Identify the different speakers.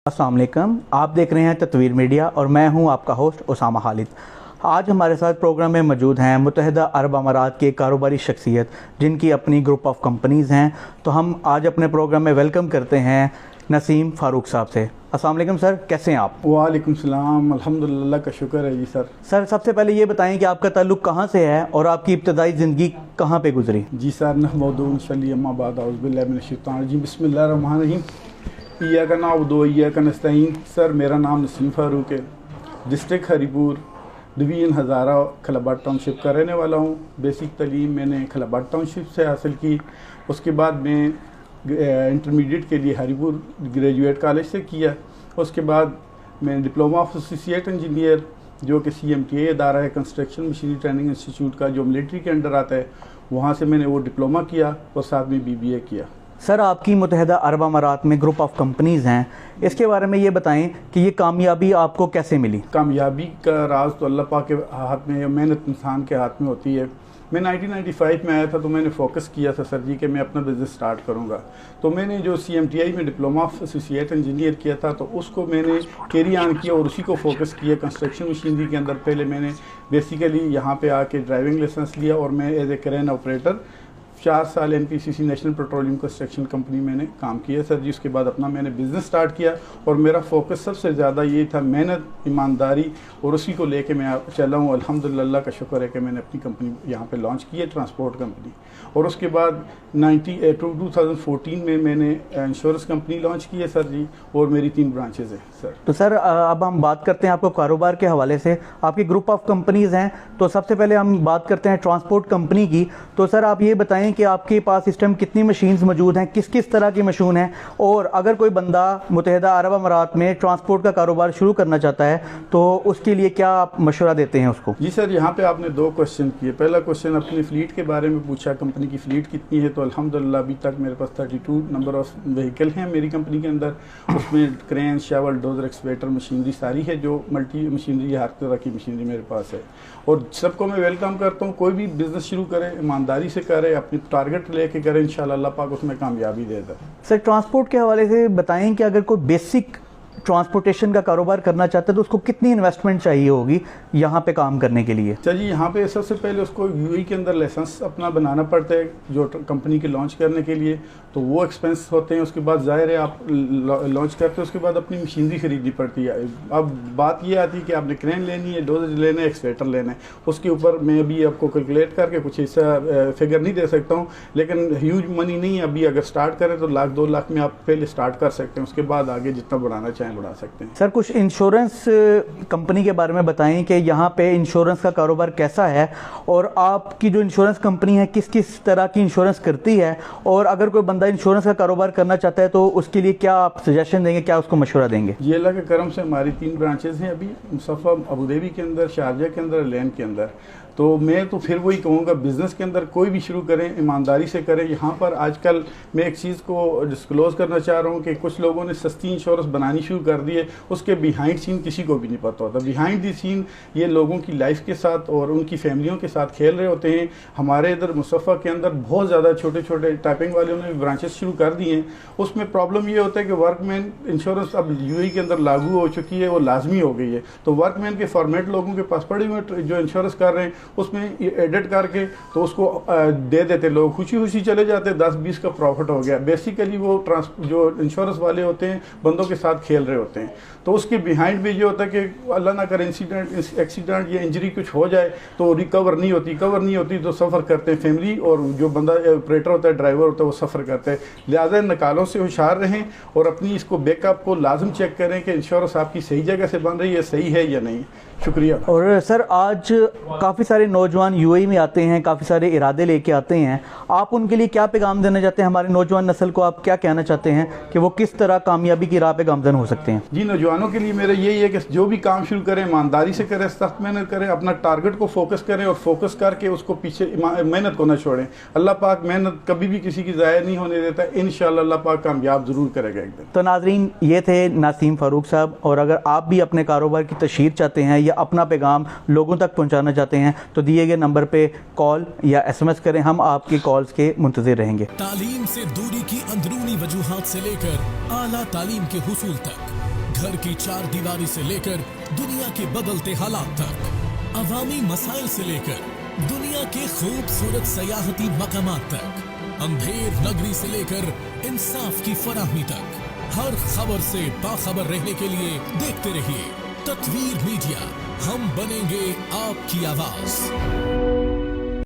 Speaker 1: अस्सलाम वालेकुम। आप देख रहे हैं तत्वीर मीडिया और मैं हूं आपका होस्ट उसामा खालिद। आज हमारे साथ प्रोग्राम में मौजूद हैं मुत्तहिदा अरब अमारात के कारोबारी शख्सियत जिनकी अपनी ग्रुप ऑफ कंपनीज़ हैं। तो हम आज अपने प्रोग्राम में वेलकम करते हैं नसीम फ़ारूक साहब से। अस्सलाम वालेकुम सर, कैसे हैं आप?
Speaker 2: वालेकुम सलाम, अल्हम्दुलिल्लाह का शुक्र है जी सर।
Speaker 1: सर सबसे पहले ये बताएं कि आपका ताल्लुक़ कहाँ से है और आपकी इब्तदाई ज़िंदगी कहाँ पे गुजरी?
Speaker 2: जी सर, नहमदुहु सल्ली अम्मा बाद औज़ु बिल्लाहि मिनश शैतानिर रजीम, बिस्मिल्लाहिर रहमानिर रहीम, इय्याका नअबुदु व इय्याका नस्तईन। सर मेरा नाम नसीम फ़ारूक है, डिस्ट्रिक्ट हरीपुर, डिवीज़न हज़ारा, खलाबाट टाउनशिप का रहने वाला हूँ। बेसिक तालीम मैंने खलाबाट टाउनशिप से हासिल की। उसके बाद मैं इंटरमीडिएट के लिए हरीपुर ग्रेजुएट कॉलेज से किया। उसके बाद मैं डिप्लोमा ऑफ एसोसिएट इंजीनियर, जो कि CMTA इदारा है, कंस्ट्रक्शन मशीनरी ट्रेनिंग इंस्टीट्यूट का, जो मिलिट्री के अंडर आता है, वहाँ से मैंने वो डिप्लोमा किया और साथ में BBA किया।
Speaker 1: सर आपकी मुत्तहिदा अरब अमारात में ग्रुप ऑफ कंपनीज़ हैं, इसके बारे में ये बताएं कि ये कामयाबी आपको कैसे मिली?
Speaker 2: कामयाबी का राज तो अल्लाह पाक के हाथ में है, मेहनत इंसान के हाथ में होती है। मैं 1995 में आया था तो मैंने फोकस किया था सर जी कि मैं अपना बिज़नेस स्टार्ट करूंगा। तो मैंने जो CMTI में डिप्लोमा ऑफ एसोसिएट इंजीनियर किया था तो उसको मैंने कैरी ऑन किया और उसी को फोकस किया कंस्ट्रक्शन मशीनरी के अंदर। पहले मैंने बेसिकली यहाँ पे आके ड्राइविंग लाइसेंस लिया और मैं एज ए क्रेन ऑपरेटर 4 साल NPCC national petroleum construction company मैंने काम किया सर जी। उसके बाद अपना मैंने बिज़नेस स्टार्ट किया और मेरा फोकस सबसे ज़्यादा ये था मेहनत, ईमानदारी, और उसी को लेके मैं चला हूँ। अल्हम्दुलिल्लाह का शुक्र है कि मैंने अपनी कंपनी यहाँ पे लॉन्च की है, ट्रांसपोर्ट कंपनी। और उसके बाद 2014 में मैंने इंश्योरेंस कंपनी लॉन्च की है सर जी, और मेरी 3 ब्रांचेज़ हैं सर।
Speaker 1: तो सर अब हम बात करते हैं आपको कारोबार के हवाले से। आपकी ग्रुप ऑफ कंपनीज़ हैं, तो सबसे पहले हम बात करते हैं ट्रांसपोर्ट कंपनी की। तो सर आप ये बताएं कि आपके पास इस टाइम कितनी मशीन्स मौजूद हैं, किस किस तरह की मशीन है, और अगर कोई बंदा मुत्तहिदा अरब अमारात में ट्रांसपोर्ट का कारोबार शुरू करना चाहता है तो उसके लिए क्या आप मशवरा देते हैं उसको?
Speaker 2: जी सर, यहाँ पे आपने 2 क्वेश्चन किए। पहला क्वेश्चन अपनी फ्लीट के बारे में पूछा, कंपनी की फ्लीट कितनी है। तो अल्हम्दुलिल्लाह अभी तक मेरे पास 32 नंबर ऑफ व्हीकल हैं मेरी कंपनी के अंदर। उसमें crane, shovel, dozer, excavator machinery सारी है, जो मल्टी मशीनरी, हर तरह की मशीनरी मेरे पास है। और सबको मैं वेलकम करता हूँ, कोई भी बिज़नेस शुरू करे ईमानदारी से करे, अपनी टारगेट लेके करें, इंशाल्लाह अल्लाह पाक उसमें कामयाबी देता है।
Speaker 1: सर ट्रांसपोर्ट के हवाले से बताएं कि अगर कोई बेसिक ट्रांसपोर्टेशन का कारोबार करना चाहता है तो उसको कितनी इन्वेस्टमेंट चाहिए होगी यहाँ पे काम करने के लिए?
Speaker 2: चलिए, यहाँ पे सबसे पहले उसको UAE के अंदर लाइसेंस अपना बनाना पड़ता है जो कंपनी के लॉन्च करने के लिए, तो वो एक्सपेंस होते हैं। उसके बाद ज़ाहिर है आप लॉन्च करते हैं, उसके बाद अपनी मशीनरी खरीदनी पड़ती है। अब बात ये आती है कि आपने क्रेन लेनी है, डोजेज लेना है, एक्सवेटर लेना है। उसके ऊपर मैं अभी आपको कैलकुलेट करके कुछ ऐसा फिगर नहीं दे सकता हूँ, लेकिन ह्यूज मनी नहीं है। अभी अगर स्टार्ट करें तो 1 लाख 2 लाख में आप पहले स्टार्ट कर सकते हैं, उसके बाद आगे जितना बढ़ाना चाहें बढ़ा सकते हैं।
Speaker 1: सर कुछ इंश्योरेंस कंपनी के बारे में बताएं कि यहाँ पे इंश्योरेंस का कारोबार कैसा है, और आपकी जो इंश्योरेंस कंपनी है किस किस तरह की इंश्योरेंस करती है, और अगर कोई बंदा इंश्योरेंस का कारोबार करना चाहता है तो उसके लिए क्या आप सजेशन देंगे, क्या उसको मशवरा देंगे?
Speaker 2: ये अल्लाह के करम से हमारी 3 ब्रांचेज़ हैं अभी, मुसफ़ा, अबू धाबी के अंदर, शारजा के अंदर, लैन के अंदर। तो मैं तो फिर वही कहूँगा, बिज़नेस के अंदर कोई भी शुरू करें ईमानदारी से करें। यहाँ पर आजकल मैं एक चीज़ को डिस्क्लोज़ करना चाह रहा हूँ कि कुछ लोगों ने सस्ती इंश्योरेंस बनानी शुरू कर दी है, उसके बिहाइंड सीन किसी को भी नहीं पता होता। बिहाइंड दी सीन ये लोगों की लाइफ के साथ और उनकी फैमिलियों के साथ खेल रहे होते हैं। हमारे इधर मुसफ़ा के अंदर बहुत ज़्यादा छोटे छोटे टाइपिंग वालों ने भी ब्रांचेस शुरू कर दिए हैं। उसमें प्रॉब्लम ये होता है कि वर्कमैन इंश्योरेंस अब UAE के अंदर लागू हो चुकी है, वो लाजमी हो गई है। तो वर्कमैन के फॉर्मेट लोगों के पास पड़े हुए जो इंश्योरेंस कर रहे हैं, उसमें एडिट करके तो उसको दे देते लोग, खुशी खुशी चले जाते, 10-20 का प्रॉफिट हो गया। बेसिकली वो जो इंश्योरेंस वाले होते हैं बंदों के साथ खेल रहे होते हैं। तो उसके बिहाइंड भी ये होता है कि अल्लाह ना करे एक्सीडेंट या इंजरी कुछ हो जाए तो रिकवर नहीं होती तो सफ़र करते हैं फैमिली, और जो बंदा ऑपरेटर होता है, ड्राइवर होता है, वो सफ़र करते हैं। लिहाजा नकालों से होशियार रहें और अपनी इसको बैकअप को लाजम चेक करें कि इंश्योरेंस आपकी सही जगह से बन रही है, सही है या नहीं। शुक्रिया।
Speaker 1: और सर आज काफ़ी सारे नौजवान UAE में आते हैं, काफ़ी सारे इरादे लेके आते हैं, आप उनके लिए क्या पैगाम देना चाहते हैं? हमारे नौजवान नस्ल को आप क्या कहना चाहते हैं कि वो किस तरह कामयाबी की राह पे गामजन हो सकते हैं?
Speaker 2: जी, नौजवानों के लिए मेरा यही है कि जो भी काम शुरू करें ईमानदारी से करें, सख्त मेहनत करें, अपना टारगेट को फोकस करें और फोकस करके उसको पीछे मेहनत को ना छोड़ें। अल्लाह पाक मेहनत कभी भी किसी की ज़ाया नहीं होने देता। इंशाअल्लाह अल्लाह पाक कामयाब ज़रूर करेगा एक दिन।
Speaker 1: तो नाज़रीन, ये थे नसीम फ़ारूक साहब, और अगर आप भी अपने कारोबार की तशहीर चाहते हैं या अपना पैगाम लोगों तक पहुंचाना चाहते हैं तो दिए गए नंबर पे कॉल या SMS करें, हम आपकी कॉल्स के मुंतज़िर रहेंगे।
Speaker 3: तालीम से दूरी की अंदरूनी वजूहात से लेकर आला तालीम के हुसूल तक, घर की चार दीवारी से लेकर दुनिया के बदलते हालात तक, अवामी मसाइल से लेकर दुनिया के खूबसूरत सयाहती मकामात तक, अंधेर नगरी से लेकर इंसाफ की फराहमी तक, हर खबर से बाखबर रहने के लिए देखते रहिए तत्वीर मीडिया। हम बनेंगे आपकी आवाज।